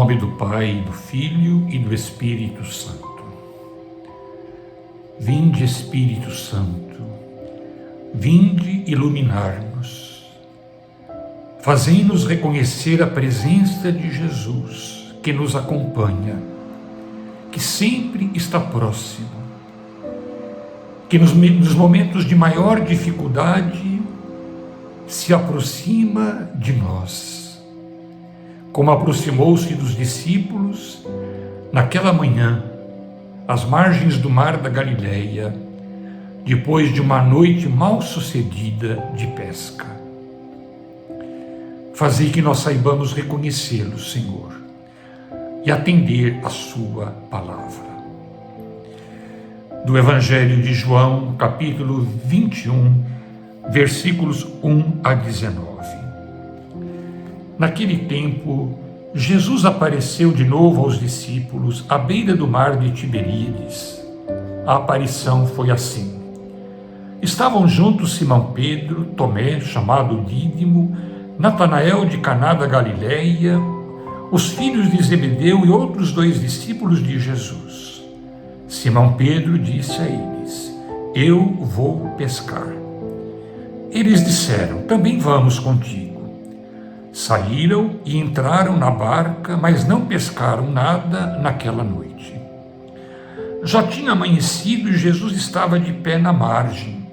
nome do Pai, do Filho e do Espírito Santo. Vinde, Espírito Santo, vinde iluminar-nos. Fazei-nos reconhecer a presença de Jesus, que nos acompanha, que sempre está próximo, que nos momentos de maior dificuldade se aproxima de nós, como aproximou-se dos discípulos naquela manhã, às margens do mar da Galileia, depois de uma noite mal sucedida de pesca. Fazei que nós saibamos reconhecê-lo, Senhor, e atender a sua palavra. Do Evangelho de João, capítulo 21, versículos 1 a 19. Naquele tempo, Jesus apareceu de novo aos discípulos à beira do mar de Tiberíades. A aparição foi assim. Estavam juntos Simão Pedro, Tomé, chamado Dídimo, Natanael de Caná da Galileia, os filhos de Zebedeu e outros 2 discípulos de Jesus. Simão Pedro disse a eles: Eu vou pescar. Eles disseram: Também vamos contigo. Saíram e entraram na barca, mas não pescaram nada naquela noite. Já tinha amanhecido e Jesus estava de pé na margem,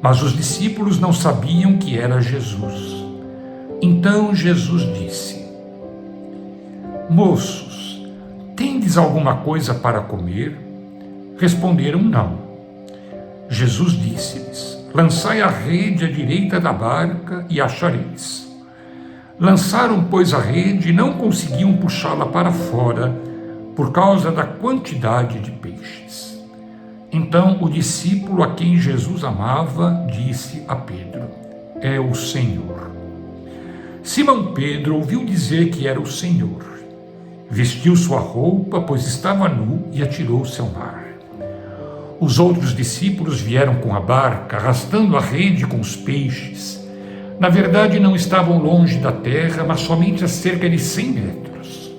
mas os discípulos não sabiam que era Jesus. Então Jesus disse: Moços, tendes alguma coisa para comer? Responderam: Não. Jesus disse-lhes: Lançai a rede à direita da barca e achareis. Lançaram, pois, a rede e não conseguiam puxá-la para fora por causa da quantidade de peixes. Então o discípulo a quem Jesus amava disse a Pedro: É o Senhor. Simão Pedro ouviu dizer que era o Senhor. Vestiu sua roupa, pois estava nu, e atirou-se ao mar. Os outros discípulos vieram com a barca, arrastando a rede com os peixes. Na verdade, não estavam longe da terra, mas somente a cerca de 100 metros.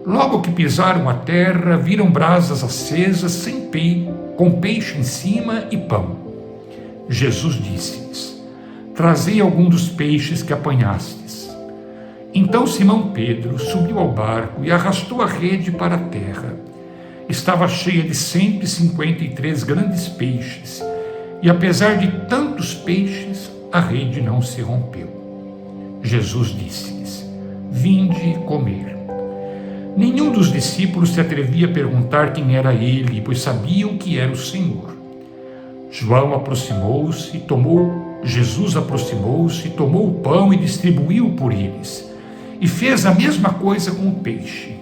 Logo que pisaram a terra, viram brasas acesas com peixe em cima e pão. Jesus disse-lhes: Trazei algum dos peixes que apanhastes. Então Simão Pedro subiu ao barco e arrastou a rede para a terra. Estava cheia de 153 grandes peixes, e apesar de tantos peixes, a rede não se rompeu. Jesus disse-lhes: Vinde comer. Nenhum dos discípulos se atrevia a perguntar quem era ele, pois sabiam que era o Senhor. Jesus aproximou-se, tomou o pão e distribuiu por eles, e fez a mesma coisa com o peixe.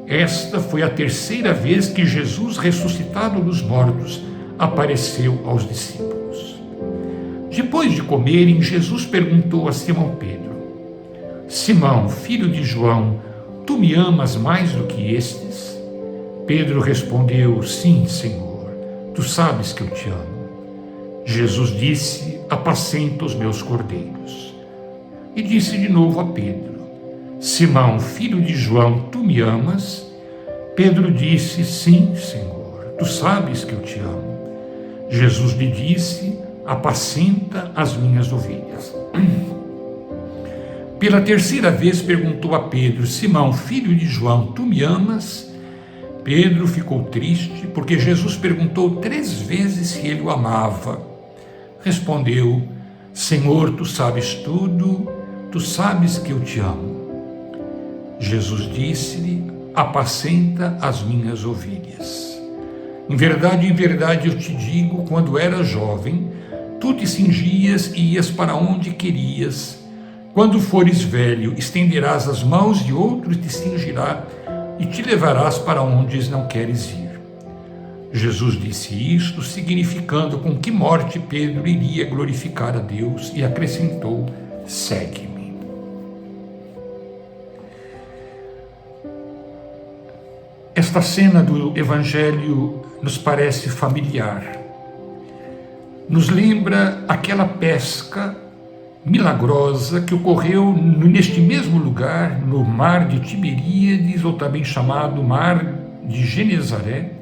Esta foi a 3ª vez que Jesus, ressuscitado dos mortos, apareceu aos discípulos. Depois de comerem, Jesus perguntou a Simão Pedro: Simão, filho de João, tu me amas mais do que estes? Pedro respondeu: Sim, Senhor, tu sabes que eu te amo. Jesus disse: Apacenta os meus cordeiros. E disse de novo a Pedro: Simão, filho de João, tu me amas? Pedro disse: Sim, Senhor, tu sabes que eu te amo. Jesus lhe disse: Apacenta as minhas ovelhas. Pela 3ª vez perguntou a Pedro: Simão, filho de João, tu me amas? Pedro ficou triste, porque Jesus perguntou 3 vezes se ele o amava. Respondeu: Senhor, tu sabes tudo, tu sabes que eu te amo. Jesus disse-lhe: Apacenta as minhas ovelhas. Em verdade, eu te digo, quando eras jovem, tu te cingias e ias para onde querias. Quando fores velho, estenderás as mãos e outro te cingirá e te levarás para onde não queres ir. Jesus disse isto, significando com que morte Pedro iria glorificar a Deus, e acrescentou: Segue-me. Esta cena do Evangelho nos parece familiar. Nos lembra aquela pesca milagrosa que ocorreu neste mesmo lugar, no mar de Tiberíades, ou também chamado mar de Genezaré,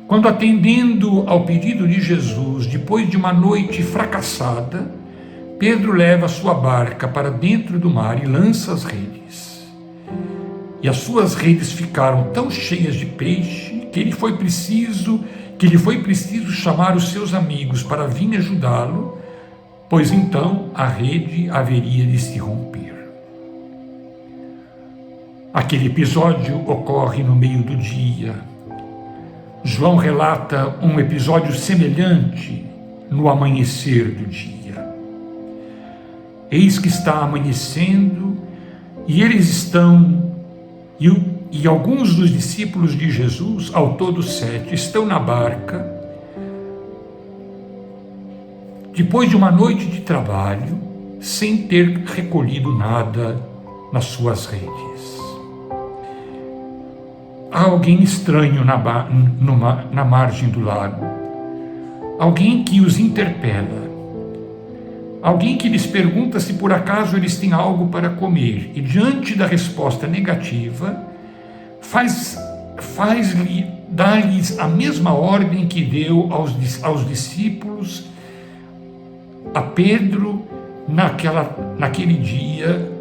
quando, atendendo ao pedido de Jesus, depois de uma noite fracassada, Pedro leva sua barca para dentro do mar e lança as redes. E as suas redes ficaram tão cheias de peixe que lhe foi preciso chamar os seus amigos para vir ajudá-lo, pois então a rede haveria de se romper. Aquele episódio ocorre no meio do dia. João relata um episódio semelhante no amanhecer do dia. Eis que está amanhecendo e eles estão, e alguns dos discípulos de Jesus, ao todo 7, estão na barca, depois de uma noite de trabalho, sem ter recolhido nada nas suas redes. Há alguém estranho na margem do lago, alguém que os interpela, alguém que lhes pergunta se por acaso eles têm algo para comer, e diante da resposta negativa, dá-lhes a mesma ordem que deu aos discípulos, a Pedro, naquele dia,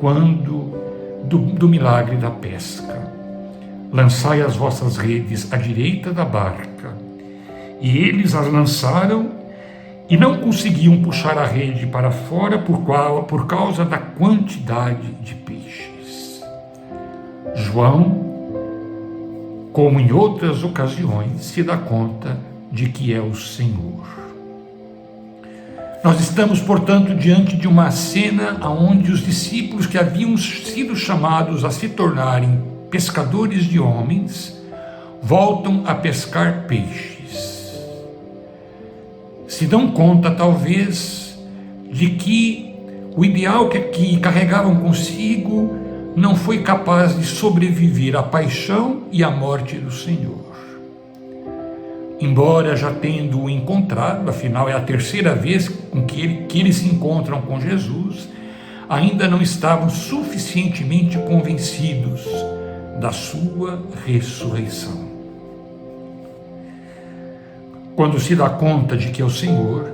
do milagre da pesca. Lançai as vossas redes à direita da barca. E eles as lançaram e não conseguiam puxar a rede para fora por causa da quantidade de peixes. João, como em outras ocasiões, se dá conta de que é o Senhor. Nós estamos, portanto, diante de uma cena onde os discípulos que haviam sido chamados a se tornarem pescadores de homens voltam a pescar peixes. Se dão conta, talvez, de que o ideal que carregavam consigo não foi capaz de sobreviver à paixão e à morte do Senhor. Embora já tendo-o encontrado, afinal é a terceira vez que eles se encontram com Jesus, ainda não estavam suficientemente convencidos da sua ressurreição. Quando se dá conta de que é o Senhor,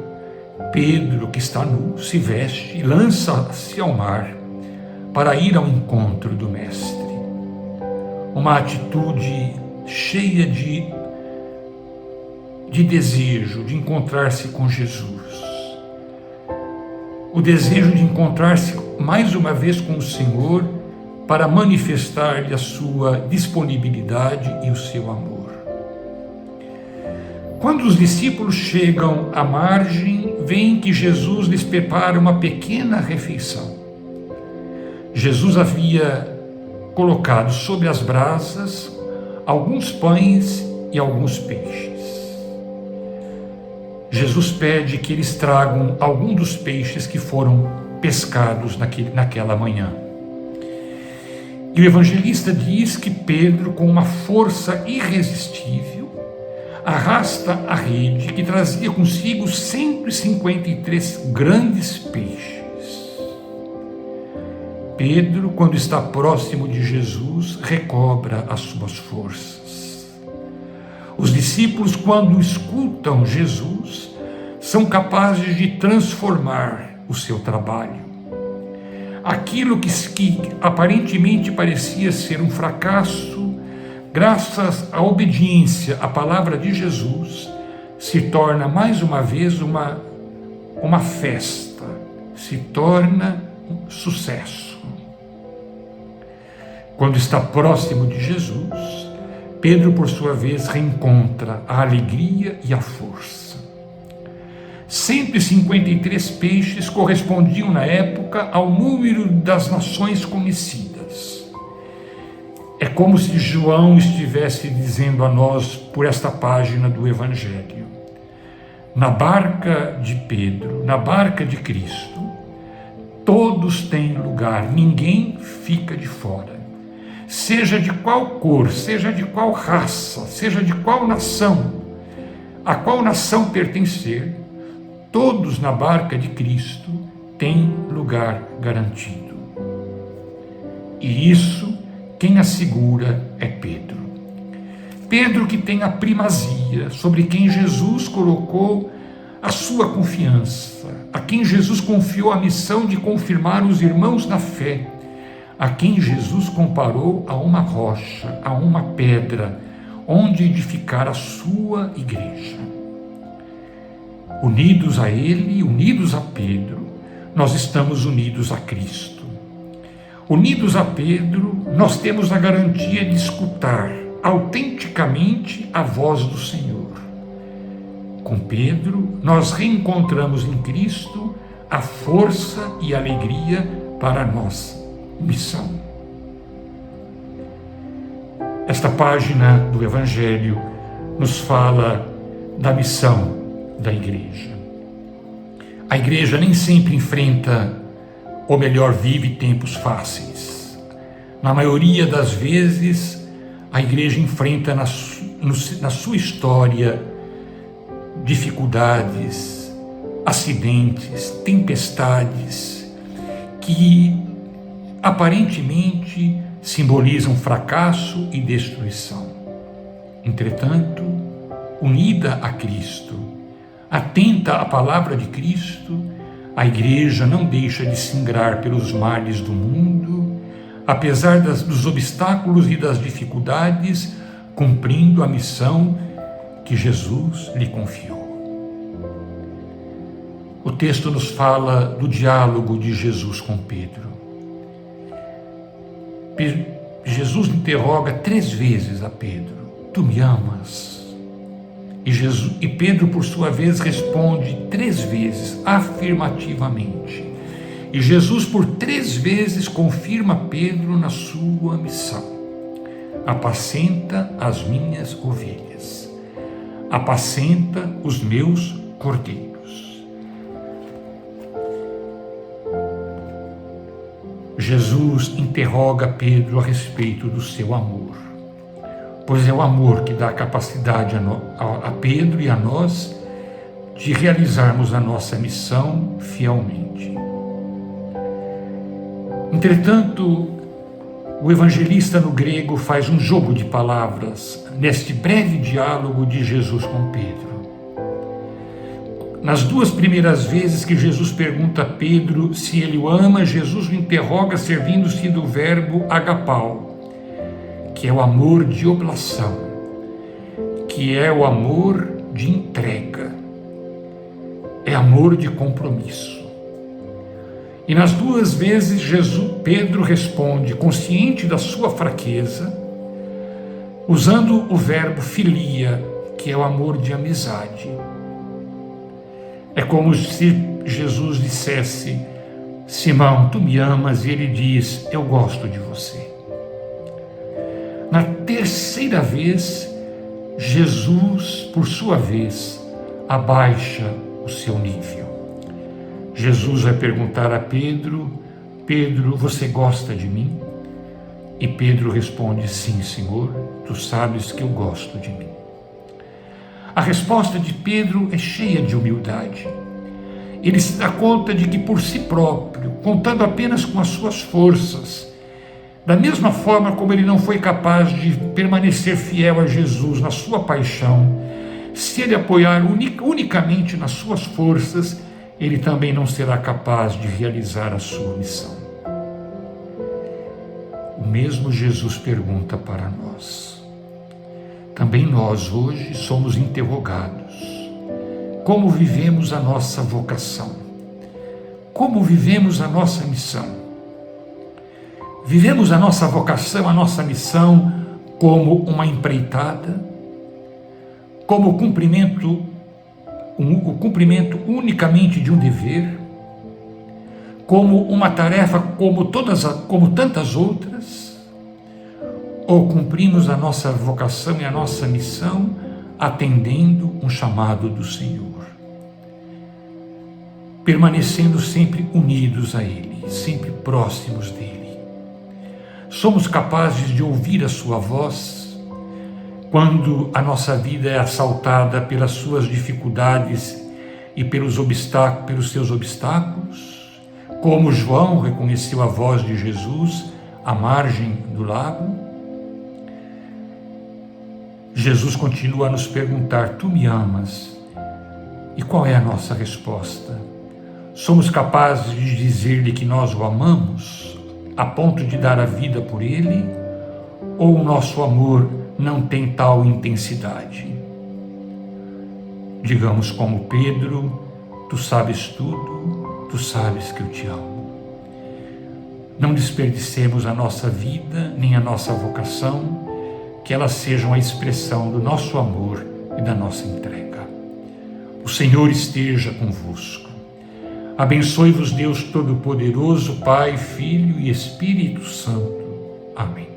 Pedro, que está nu, se veste e lança-se ao mar para ir ao encontro do Mestre. Uma atitude cheia de desejo de encontrar-se com Jesus. O desejo de encontrar-se mais uma vez com o Senhor para manifestar-lhe a sua disponibilidade e o seu amor. Quando os discípulos chegam à margem, veem que Jesus lhes prepara uma pequena refeição. Jesus havia colocado sobre as brasas alguns pães e alguns peixes. Jesus pede que eles tragam algum dos peixes que foram pescados naquela manhã. E o evangelista diz que Pedro, com uma força irresistível, arrasta a rede que trazia consigo 153 grandes peixes. Pedro, quando está próximo de Jesus, recobra as suas forças. Os discípulos, quando escutam Jesus, são capazes de transformar o seu trabalho. Aquilo que aparentemente parecia ser um fracasso, graças à obediência à palavra de Jesus, se torna mais uma vez uma festa, se torna um sucesso. Quando está próximo de Jesus, Pedro, por sua vez, reencontra a alegria e a força. 153 peixes correspondiam na época ao número das nações conhecidas. É como se João estivesse dizendo a nós por esta página do Evangelho: na barca de Pedro, na barca de Cristo, todos têm lugar, ninguém fica de fora. Seja de qual cor, seja de qual raça, seja de qual nação, a qual nação pertencer, todos na barca de Cristo tem lugar garantido. E isso, quem assegura é Pedro. Pedro, que tem a primazia sobre quem Jesus colocou a sua confiança, a quem Jesus confiou a missão de confirmar os irmãos na fé, a quem Jesus comparou a uma rocha, a uma pedra, onde edificar a sua igreja. Unidos a ele, unidos a Pedro, nós estamos unidos a Cristo. Unidos a Pedro, nós temos a garantia de escutar autenticamente a voz do Senhor. Com Pedro, nós reencontramos em Cristo a força e a alegria para a nossa missão. Esta página do Evangelho nos fala da missão da igreja. A igreja nem sempre enfrenta, ou melhor, vive tempos fáceis. Na maioria das vezes, a igreja enfrenta na sua história dificuldades, acidentes, tempestades que aparentemente simbolizam fracasso e destruição. Entretanto, unida a Cristo, atenta à palavra de Cristo, a igreja não deixa de singrar pelos males do mundo, apesar dos obstáculos e das dificuldades, cumprindo a missão que Jesus lhe confiou. O texto nos fala do diálogo de Jesus com Pedro. Jesus interroga 3 vezes a Pedro: tu me amas? E Pedro, por sua vez, responde 3 vezes afirmativamente. E Jesus, por 3 vezes, confirma Pedro na sua missão: apacenta as minhas ovelhas, apacenta os meus cordeiros. Jesus interroga Pedro a respeito do seu amor, pois é o amor que dá capacidade a Pedro e a nós de realizarmos a nossa missão fielmente. Entretanto, o evangelista no grego faz um jogo de palavras neste breve diálogo de Jesus com Pedro. Nas 2 primeiras vezes que Jesus pergunta a Pedro se ele o ama, Jesus o interroga servindo-se do verbo agapau, que é o amor de oblação, que é o amor de entrega, é amor de compromisso. E nas 2 vezes Pedro responde, consciente da sua fraqueza, usando o verbo filia, que é o amor de amizade. É como se Jesus dissesse: Simão, tu me amas? E ele diz: eu gosto de você. Na 3ª vez, Jesus, por sua vez, abaixa o seu nível. Jesus vai perguntar a Pedro: Pedro, você gosta de mim? E Pedro responde: sim, Senhor, tu sabes que eu gosto de mim. A resposta de Pedro é cheia de humildade. Ele se dá conta de que por si próprio, contando apenas com as suas forças, da mesma forma como ele não foi capaz de permanecer fiel a Jesus na sua paixão, se ele apoiar unicamente nas suas forças, ele também não será capaz de realizar a sua missão. O mesmo Jesus pergunta para nós. Também nós hoje somos interrogados. Como vivemos a nossa vocação? Como vivemos a nossa missão? Vivemos a nossa vocação, a nossa missão como uma empreitada? Como o cumprimento unicamente de um dever? Como uma tarefa como tantas outras? Ou cumprimos a nossa vocação e a nossa missão atendendo um chamado do Senhor, permanecendo sempre unidos a Ele, sempre próximos dEle? Somos capazes de ouvir a sua voz quando a nossa vida é assaltada pelas suas dificuldades e pelos seus obstáculos? Como João reconheceu a voz de Jesus à margem do lago, Jesus continua a nos perguntar: tu me amas? E qual é a nossa resposta? Somos capazes de dizer-lhe que nós o amamos, a ponto de dar a vida por ele? Ou o nosso amor não tem tal intensidade? Digamos como Pedro: tu sabes tudo, tu sabes que eu te amo. Não desperdicemos a nossa vida, nem a nossa vocação, que elas sejam a expressão do nosso amor e da nossa entrega. O Senhor esteja convosco. Abençoe-vos Deus Todo-Poderoso, Pai, Filho e Espírito Santo. Amém.